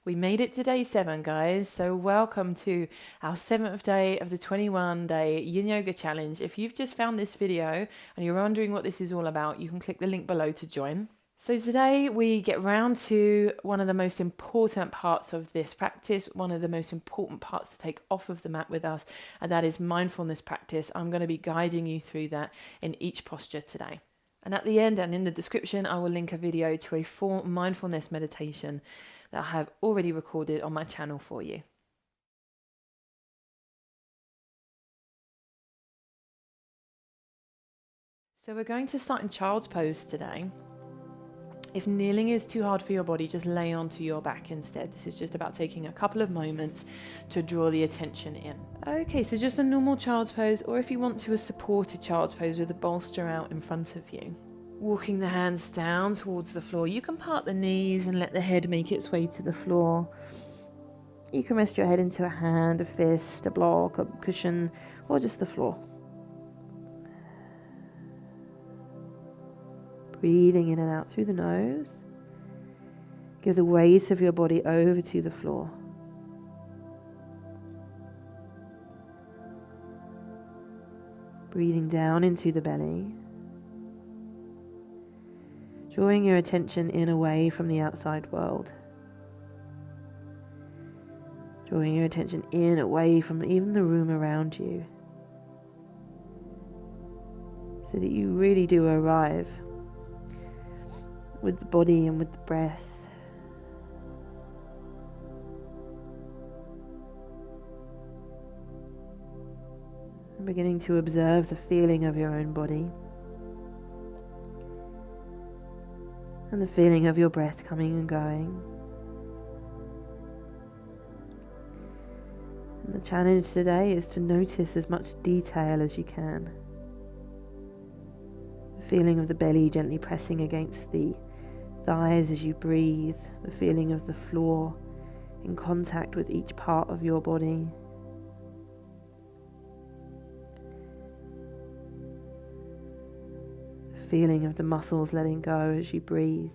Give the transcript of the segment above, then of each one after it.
We made it to day 7, guys. So welcome to our 7th day of the 21-day Yin Yoga challenge. If you've just found this video and you're wondering what this is all about, you can click the link below to join. So today we get round to one of the most important parts of this practice, one of the most important parts to take off of the mat with us, and that is mindfulness practice. I'm going to be guiding you through that in each posture today. And at the end and in the description, I will link a video to a full mindfulness meditation that I have already recorded on my channel for you. So we're going to start in child's pose today. If kneeling is too hard for your body, just lay onto your back instead. This is just about taking a couple of moments to draw the attention in. Okay, so just a normal child's pose, or if you want to, a supported child's pose with a bolster out in front of you. Walking the hands down towards the floor. You can part the knees and let the head make its way to the floor. You can rest your head into a hand, a fist, a block, a cushion, or just the floor. Breathing in and out through the nose. Give the weight of your body over to the floor. Breathing down into the belly. Drawing your attention in away from the outside world. Drawing your attention in away from even the room around you. So that you really do arrive with the body and with the breath. And beginning to observe the feeling of your own body. And the feeling of your breath coming and going. And the challenge today is to notice as much detail as you can. The feeling of the belly gently pressing against the thighs as you breathe. The feeling of the floor in contact with each part of your body. Feeling of the muscles letting go as you breathe.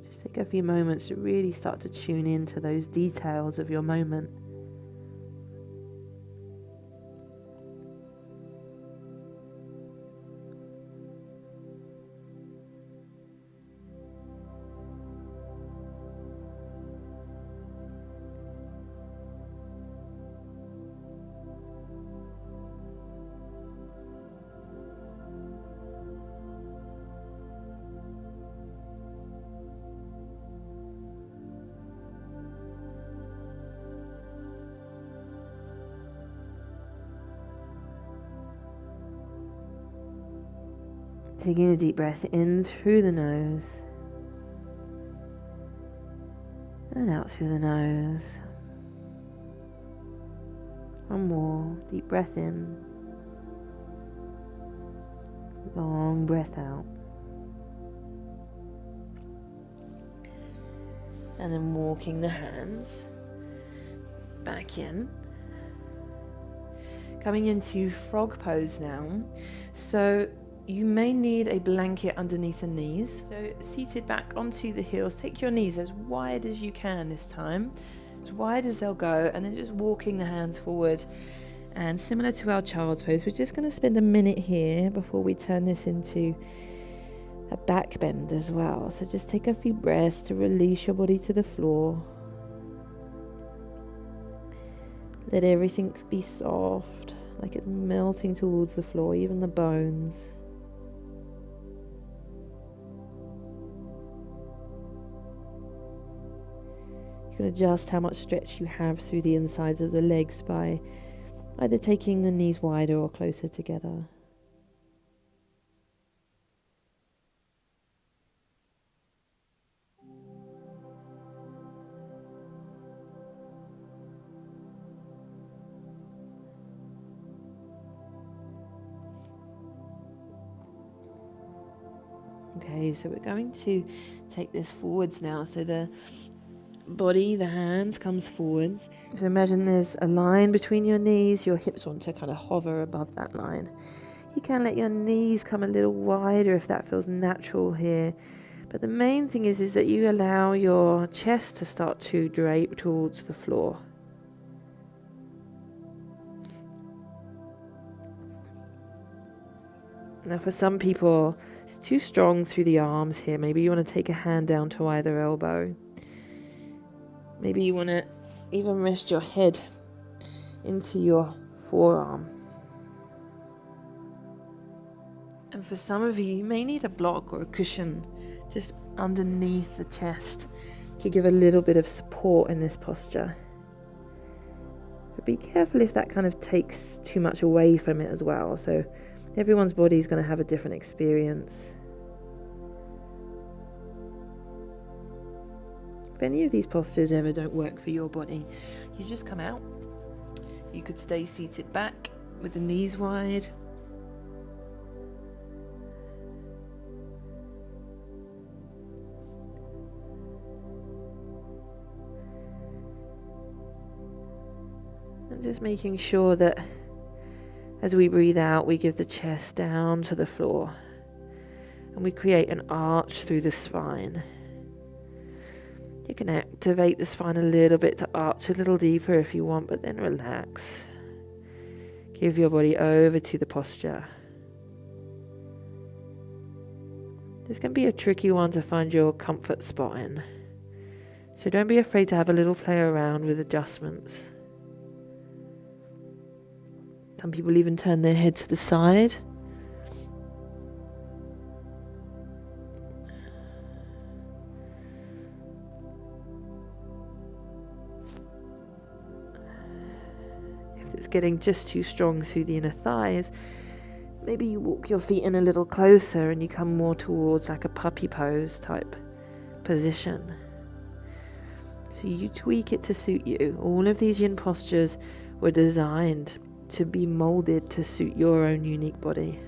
Just take a few moments to really start to tune into those details of your moment. Taking a deep breath in through the nose and out through the nose. One more deep breath in, long breath out, and then walking the hands back in. Coming into frog pose now. So you may need a blanket underneath the knees. So seated back onto the heels, take your knees as wide as you can this time, as wide as they'll go, and then just walking the hands forward. And similar to our child's pose, we're just going to spend a minute here before we turn this into a back bend as well. So just take a few breaths to release your body to the floor. Let everything be soft, like it's melting towards the floor, even the bones. You can adjust how much stretch you have through the insides of the legs by either taking the knees wider or closer together. Okay, so we're going to take this forwards now. So the body, the hands comes forwards. So imagine there's a line between your knees. Your hips want to kind of hover above that line. You can let your knees come a little wider if that feels natural here. But the main thing is that you allow your chest to start to drape towards the floor. Now for some people, it's too strong through the arms here. Maybe you want to take a hand down to either elbow. Maybe you want to even rest your head into your forearm. And for some of you, you may need a block or a cushion just underneath the chest to give a little bit of support in this posture. But be careful if that kind of takes too much away from it as well. So everyone's body is going to have a different experience. If any of these postures ever don't work for your body, you just come out. You could stay seated back with the knees wide. And just making sure that as we breathe out, we give the chest down to the floor and we create an arch through the spine. You can activate the spine a little bit to arch a little deeper if you want, but then relax. Give your body over to the posture. This can be a tricky one to find your comfort spot in. So don't be afraid to have a little play around with adjustments. Some people even turn their head to the side. If it's getting just too strong through the inner thighs, maybe you walk your feet in a little closer and you come more towards like a puppy pose type position. So you tweak it to suit you. All of these yin postures were designed to be molded to suit your own unique body.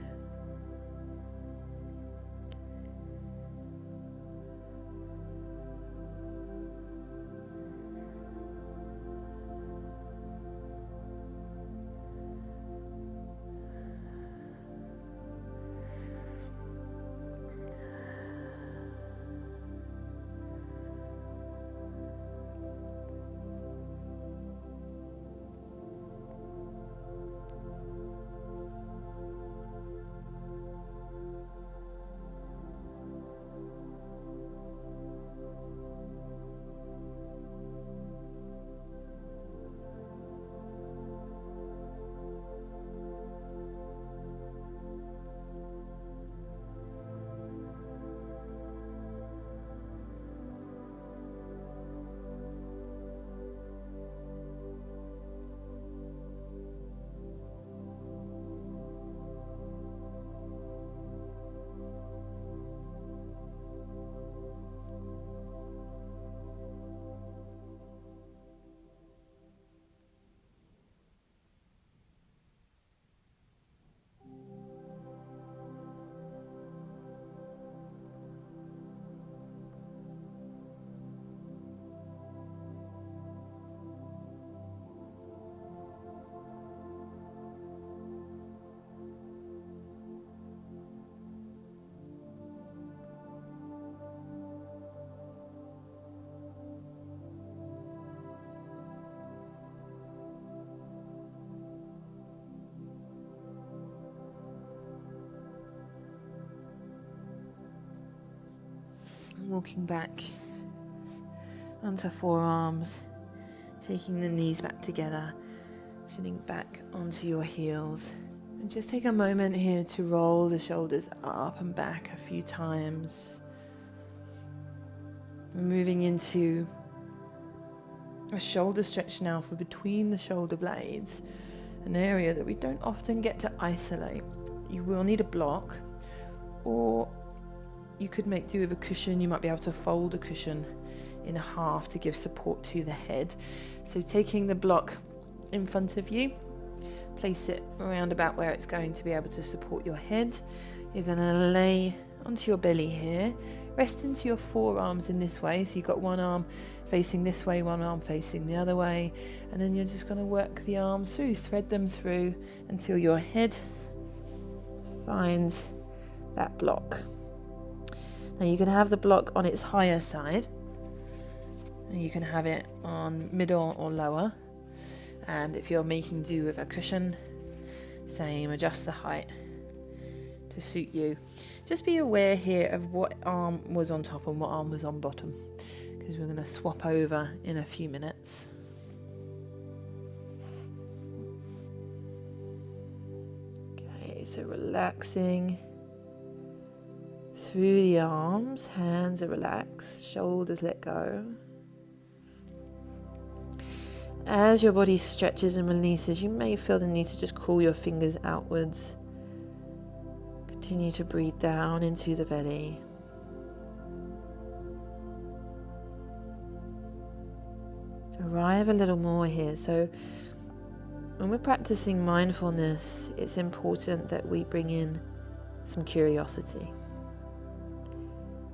Walking back onto forearms, taking the knees back together, sitting back onto your heels. And just take a moment here to roll the shoulders up and back a few times. We're moving into a shoulder stretch now for between the shoulder blades, an area that we don't often get to isolate. You will need a block, or you could make do with a cushion. You might be able to fold a cushion in half to give support to the head. So taking the block in front of you, place it around about where it's going to be able to support your head. You're going to lay onto your belly here, rest into your forearms in this way. So you've got one arm facing this way, one arm facing the other way, and then you're just going to work the arms through, thread them through until your head finds that block. Now you can have the block on its higher side, and you can have it on middle or lower. And if you're making do with a cushion, same, adjust the height to suit you. Just be aware here of what arm was on top and what arm was on bottom, because we're going to swap over in a few minutes. Okay, so relaxing through the arms, hands are relaxed, shoulders let go. As your body stretches and releases, you may feel the need to just crawl your fingers outwards. Continue to breathe down into the belly. Arrive a little more here. So when we're practicing mindfulness, it's important that we bring in some curiosity.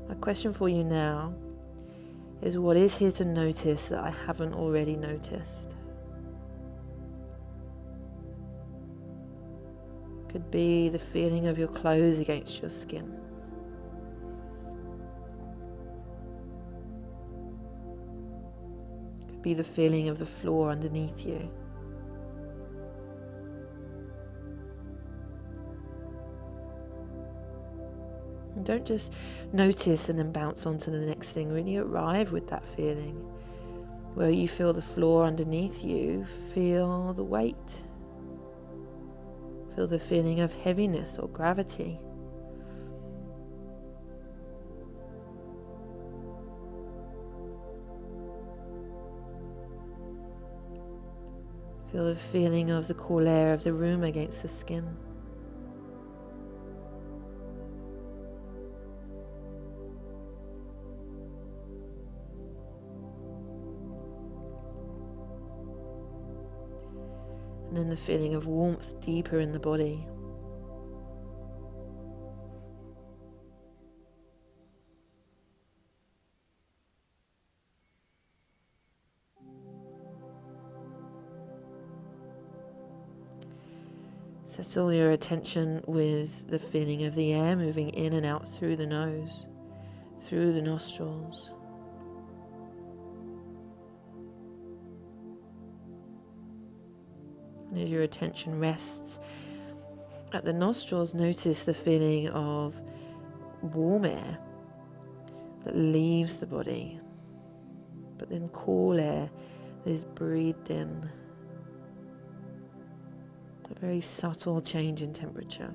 My question for you now is, what is here to notice that I haven't already noticed? Could be the feeling of your clothes against your skin. Could be the feeling of the floor underneath you. And don't just notice and then bounce on to the next thing. Really arrive with that feeling. Where you feel the floor underneath you, feel the weight. Feel the feeling of heaviness or gravity. Feel the feeling of the cool air of the room against the skin. And then the feeling of warmth deeper in the body. Settle your attention with the feeling of the air moving in and out through the nose, through the nostrils. And as your attention rests at the nostrils, notice the feeling of warm air that leaves the body, but then cool air that is breathed in. A very subtle change in temperature.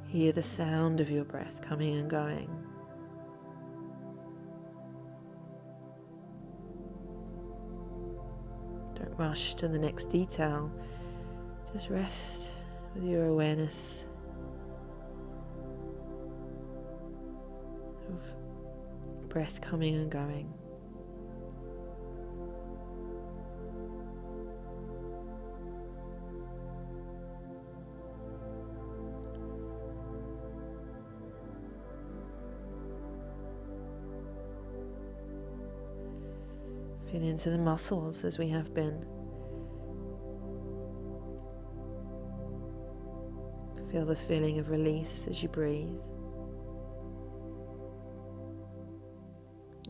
Hear the sound of your breath coming and going. Don't rush to the next detail. Just rest with your awareness of breath coming and going. Feel into the muscles as we have been. Feel the feeling of release as you breathe.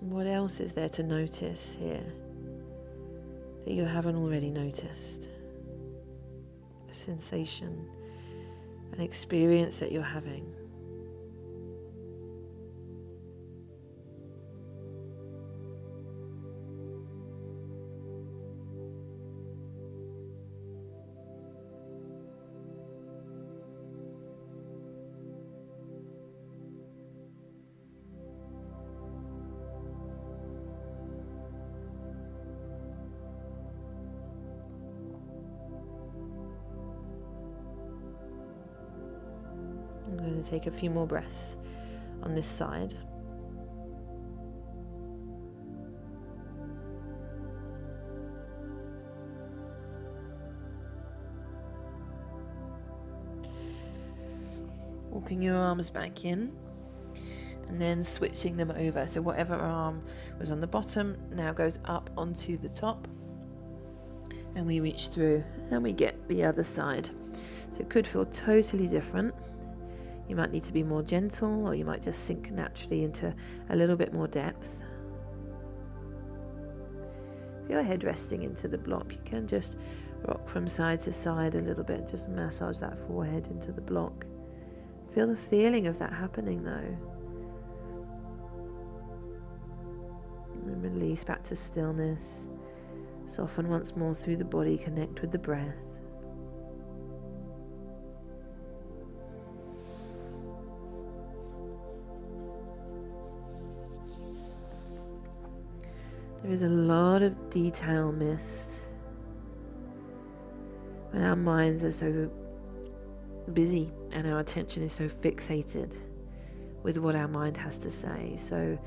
And what else is there to notice here that you haven't already noticed? A sensation, an experience that you're having. I'm going to take a few more breaths on this side. Walking your arms back in, And then switching them over. So whatever arm was on the bottom now goes up onto the top. And we reach through and we get the other side. So it could feel totally different. You might need to be more gentle, or you might just sink naturally into a little bit more depth. If your head resting into the block, you can just rock from side to side a little bit. Just massage that forehead into the block. Feel the feeling of that happening though. And release back to stillness. Soften once more through the body, connect with the breath. There is a lot of detail missed when our minds are so busy and our attention is so fixated with what our mind has to say. So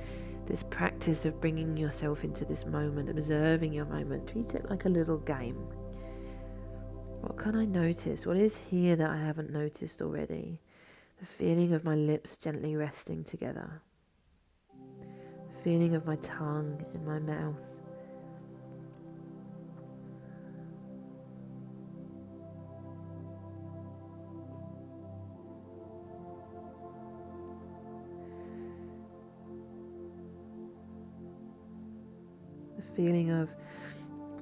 this practice of bringing yourself into this moment, observing your moment, treat it like a little game. What can I notice? What is here that I haven't noticed already? The feeling of my lips gently resting together. The feeling of my tongue in my mouth. Feeling of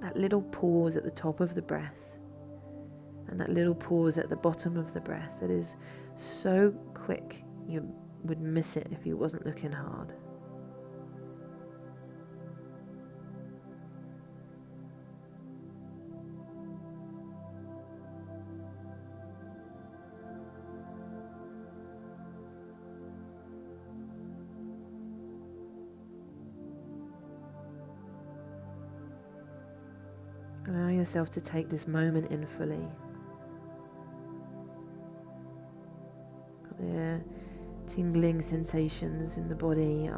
that little pause at the top of the breath and that little pause at the bottom of the breath that is so quick you would miss it if you wasn't looking hard. Allow yourself to take this moment in fully. Are there tingling sensations in the body?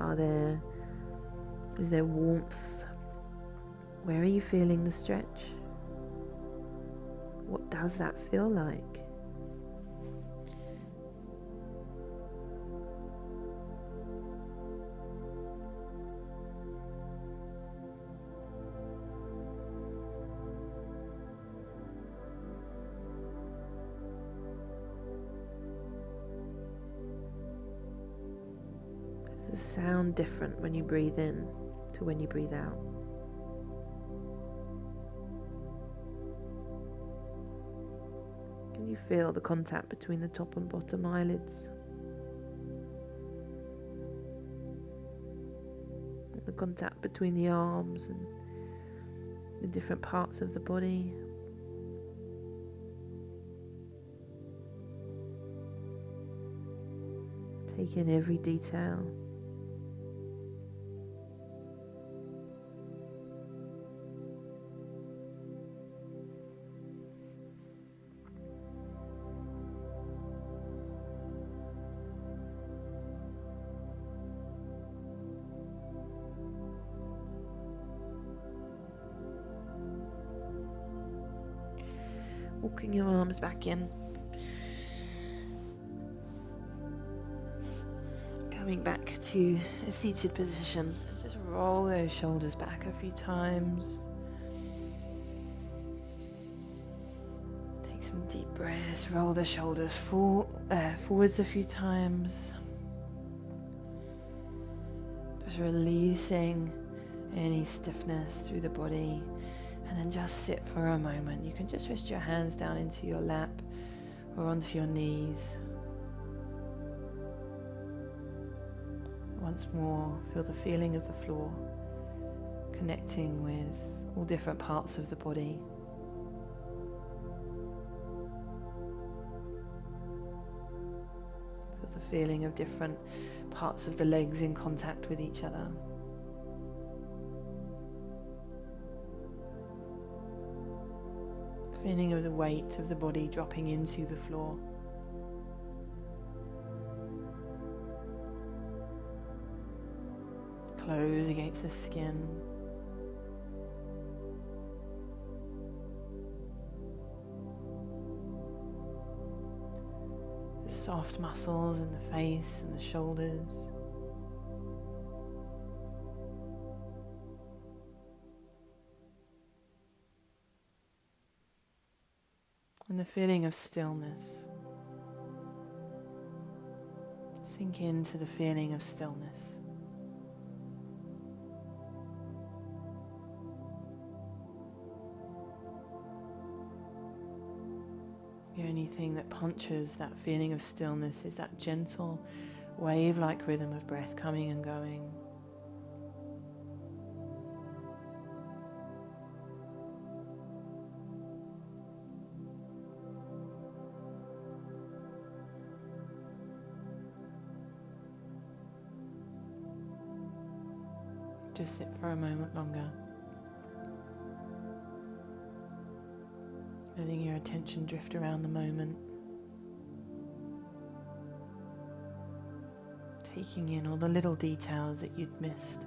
Is there warmth? Where are you feeling the stretch? What does that feel like? Does the sound different when you breathe in to when you breathe out? Can you feel the contact between the top and bottom eyelids? The contact between the arms and the different parts of the body? Take in every detail. Walking your arms back in. Coming back to a seated position. Just roll those shoulders back a few times. Take some deep breaths. Roll the shoulders forwards a few times. Just releasing any stiffness through the body. And then just sit for a moment. You can just rest your hands down into your lap or onto your knees. Once more, feel the feeling of the floor, connecting with all different parts of the body. Feel the feeling of different parts of the legs in contact with each other. Feeling of the weight of the body dropping into the floor. Close against the skin. The soft muscles in the face and the shoulders. and the feeling of stillness. Sink into the feeling of stillness. The only thing that punctures that feeling of stillness is that gentle wave-like rhythm of breath coming and going. Just sit for a moment longer, letting your attention drift around the moment, taking in all the little details that you'd missed,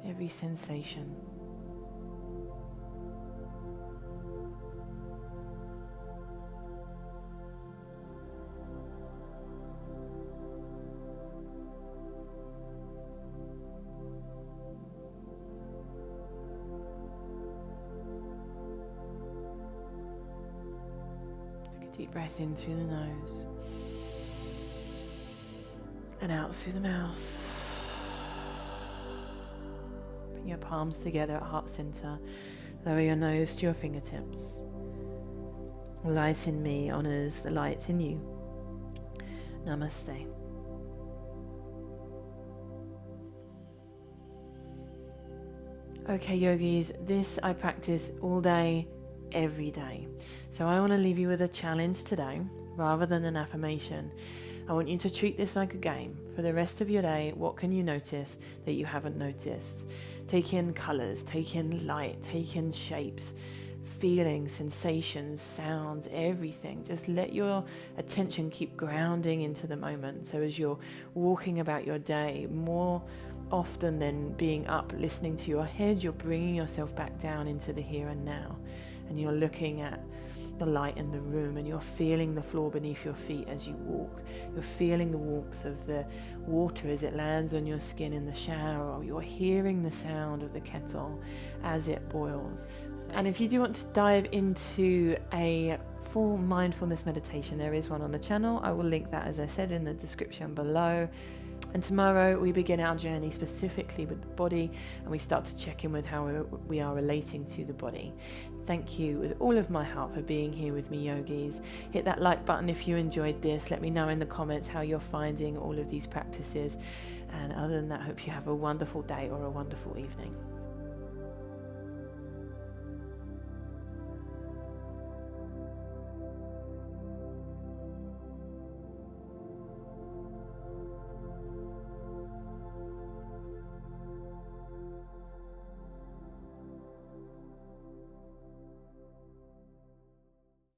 every sensation. Deep breath in through the nose and out through the mouth. Bring your palms together at heart center. Lower your nose to your fingertips. The light in me honors the light in you. Namaste. Okay, yogis, this I practice all day, every day. So I want to leave you with a challenge today rather than an affirmation. I want you to treat this like a game. For the rest of your day, what can you notice that you haven't noticed? Take in colors, take in light, take in shapes, feelings, sensations, sounds, everything. Just let your attention keep grounding into the moment. So as you're walking about your day, more often than being up listening to your head, you're bringing yourself back down into the here and now. And you're looking at the light in the room, and you're feeling the floor beneath your feet as you walk. You're feeling the warmth of the water as it lands on your skin in the shower, or you're hearing the sound of the kettle as it boils. And if you do want to dive into a full mindfulness meditation, there is one on the channel. I will link that, as I said, in the description below. And tomorrow we begin our journey specifically with the body, and we start to check in with how we are relating to the body. Thank you with all of my heart for being here with me, yogis. Hit that like button if you enjoyed this. Let me know in the comments how you're finding all of these practices. And other than that, I hope you have a wonderful day or a wonderful evening.